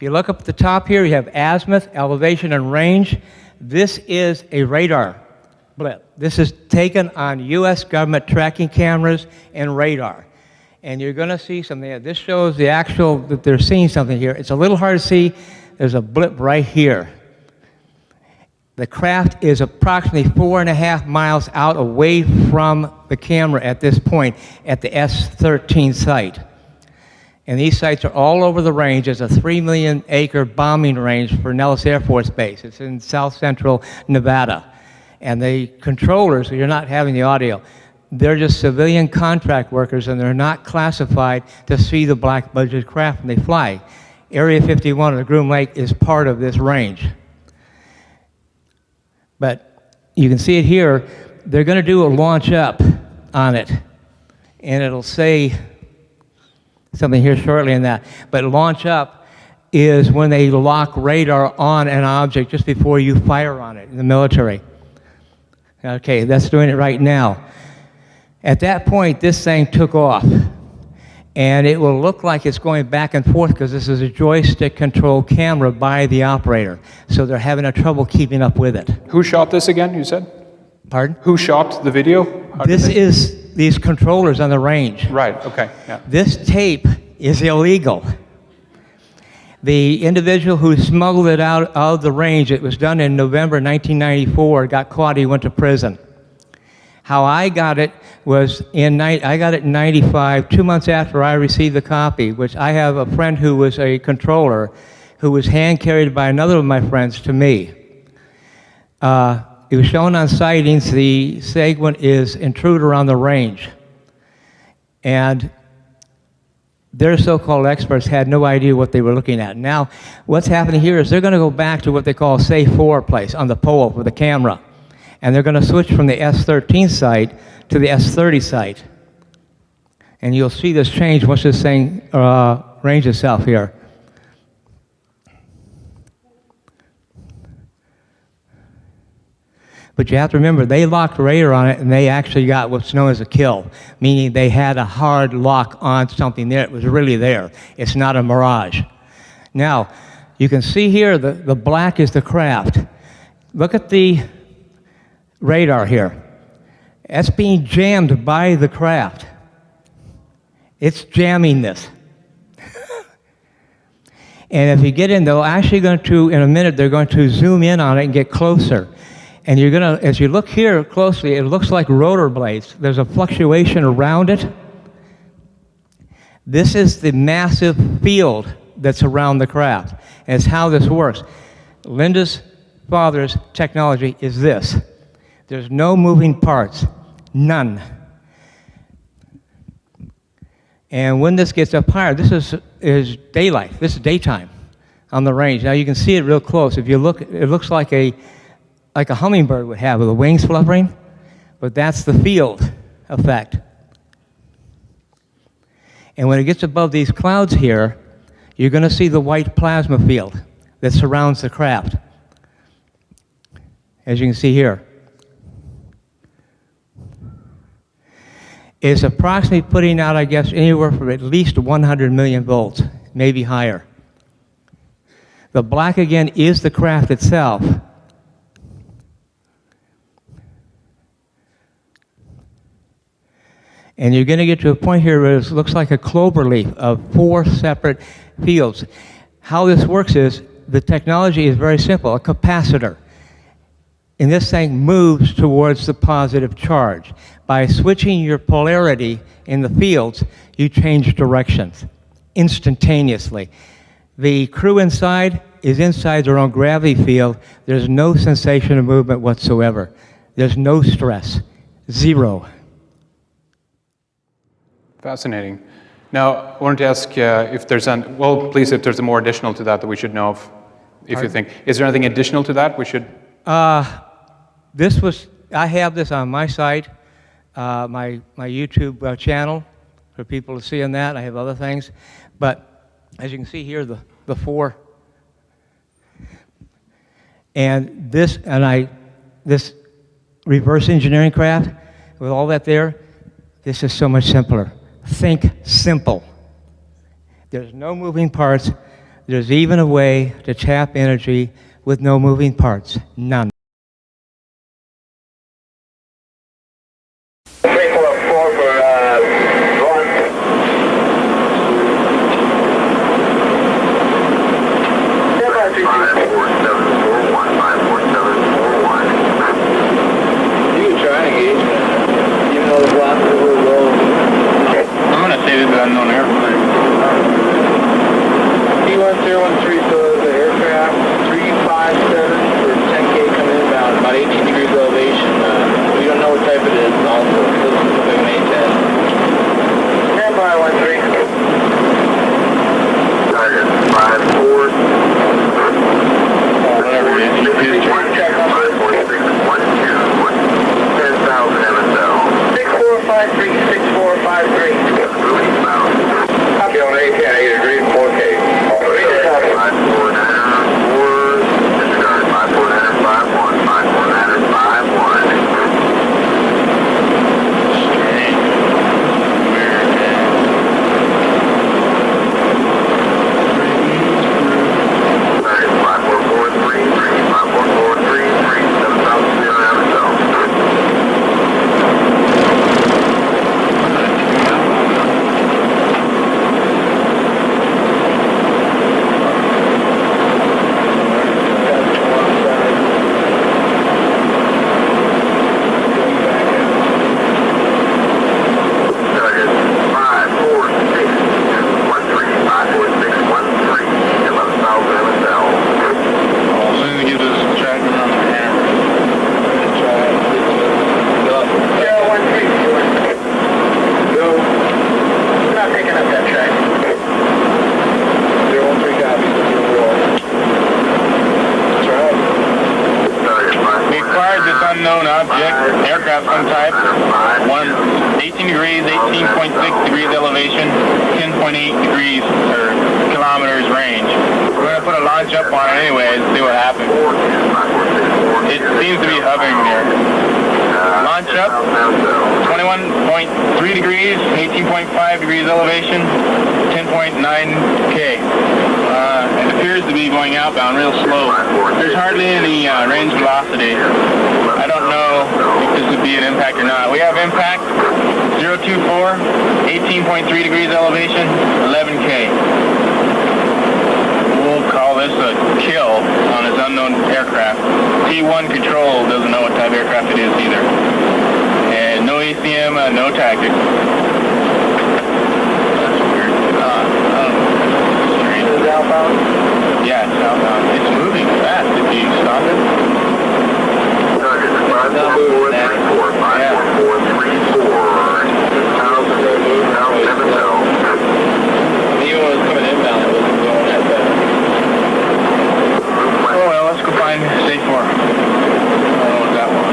If you look up at the top here, you have azimuth, elevation, and range. This is a radar blip. This is taken on U.S. government tracking cameras and radar. And you're going to see something. This shows the actual, that they're seeing something here. It's a little hard to see. There's a blip right here. The craft is approximately 4.5 miles out away from the camera at this point at the S-13 site. And these sites are all over the range. There's a 3 million acre bombing range for Nelis Air Force Base. It's in south central Nevada. And the controllers, you're not having the audio, they're just civilian contract workers, and they're not classified to see the black budget craft when they fly. Area 51 of the Groom Lake is part of this range. But you can see it here. They're going to do a launch up on it, and it'll say something here shortly in that. But launch up is when they lock radar on an object just before you fire on it in the military. Okay, that's doing it right now. At that point, this thing took off, and it will look like it's going back and forth because this is a joystick controlled camera by the operator, so they're having a trouble keeping up with it. Who shot this again, you said? Pardon? Who shot the video? This is these controllers on the range. Right, okay, yeah. This tape is illegal. The individual who smuggled it out of the range, it was done in November 1994, got caught, he went to prison. How I got it was I got it in 95, 2 months after I received the copy, which I have a friend who was a controller who was hand-carried by another of my friends to me. It was shown on sightings. The segment is intruder on the range. And their so-called experts had no idea what they were looking at. Now, what's happening here is they're going to go back to what they call safe 4 place on the pole with the camera. And they're going to switch from the S-13 site to the S-30 site. And you'll see this change once this thing ranges itself here. But you have to remember, they locked radar on it, and they actually got what's known as a kill, meaning they had a hard lock on something there. It was really there. It's not a mirage. Now, you can see here the black is the craft. Look at the radar here. That's being jammed by the craft. It's jamming this. And if you get in, they're actually going to, in a minute, they're going to zoom in on it and get closer. And you're going to, as you look here closely, it looks like rotor blades. There's a fluctuation around it. This is the massive field that's around the craft. And it's how this works. Linda's father's technology is this. There's no moving parts, none. And when this gets up higher, this is daylight. This is daytime on the range. Now you can see it real close. If you look, it looks like a hummingbird would have with the wings fluttering, but that's the field effect. And when it gets above these clouds here, you're going to see the white plasma field that surrounds the craft, as you can see here. It's approximately putting out, I guess, anywhere from at least 100 million volts, maybe higher. The black, again, is the craft itself. And you're going to get to a point here where it looks like a clover leaf of 4 separate fields. How this works is, the technology is very simple, a capacitor. And this thing moves towards the positive charge. By switching your polarity in the fields, you change directions instantaneously. The crew inside is inside their own gravity field. There's no sensation of movement whatsoever. There's no stress, zero. Fascinating. Now, I wanted to ask if there's please, if there's a more additional to that we should know of, if you think. Is there anything additional to that we should? I have this on my site, my YouTube channel for people to see on that. I have other things. But as you can see here, the 4. And this reverse engineering craft, with all that there, this is so much simpler. Think simple. There's no moving parts. there's even a way to tap energy with no moving parts. None. 344 for one. You can try engagement. Even though the blast is a little low. I'm going to say this is an unknown airplane. T1013, so the aircraft 357 for 10K coming inbound, about 18 degrees elevation. We don't know what type it is. Also, it looks like an A10. Standby 13. Target 54. Whatever it is. You check on 10,000 MSL. 6453, 6453. Copy on A10, 8 degrees, 4K. 5494, disregard 5491, 5491. Target 5443, 5443, 7,000 MSL. Target 54613, 54613, 11,000 MSL. As soon as it gives us tracking on the hammer. Yeah, 13. Go. We're not picking up that track. 013 copies. That's right. Target We acquired this unknown object, aircraft some type, 18 degrees, 18.6 degrees elevation, 10.8 degrees or kilometers range. We're going to put a launch up on it anyways, see what happens. It seems to be hovering there. Launch up, 21.3 degrees, 18.5 degrees elevation, 10.9 K. It appears to be going outbound real slow. There's hardly any range velocity. I don't know if this would be an impact or not. We have impact, 024, 18.3 degrees elevation, 11 K. We'll call this a kill on this unknown aircraft. T1 control doesn't know what type of aircraft it is either. And no ACM, no tactics. That's weird. Strange. Is it outbound? Yeah, it's outbound. It's moving fast. Did you stop it? Target 54434, 54434, 10,000 MSL. Even when it was coming inbound, it wasn't going that fast. Oh well, let's go find stage 4. I don't know what that one.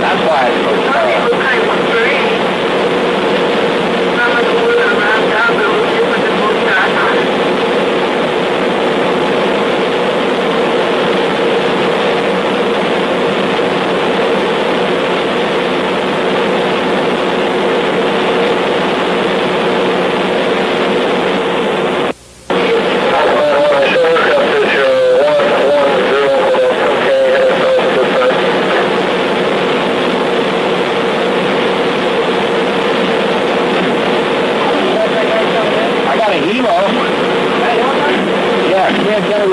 That's why it's so slow. Yeah, can't get it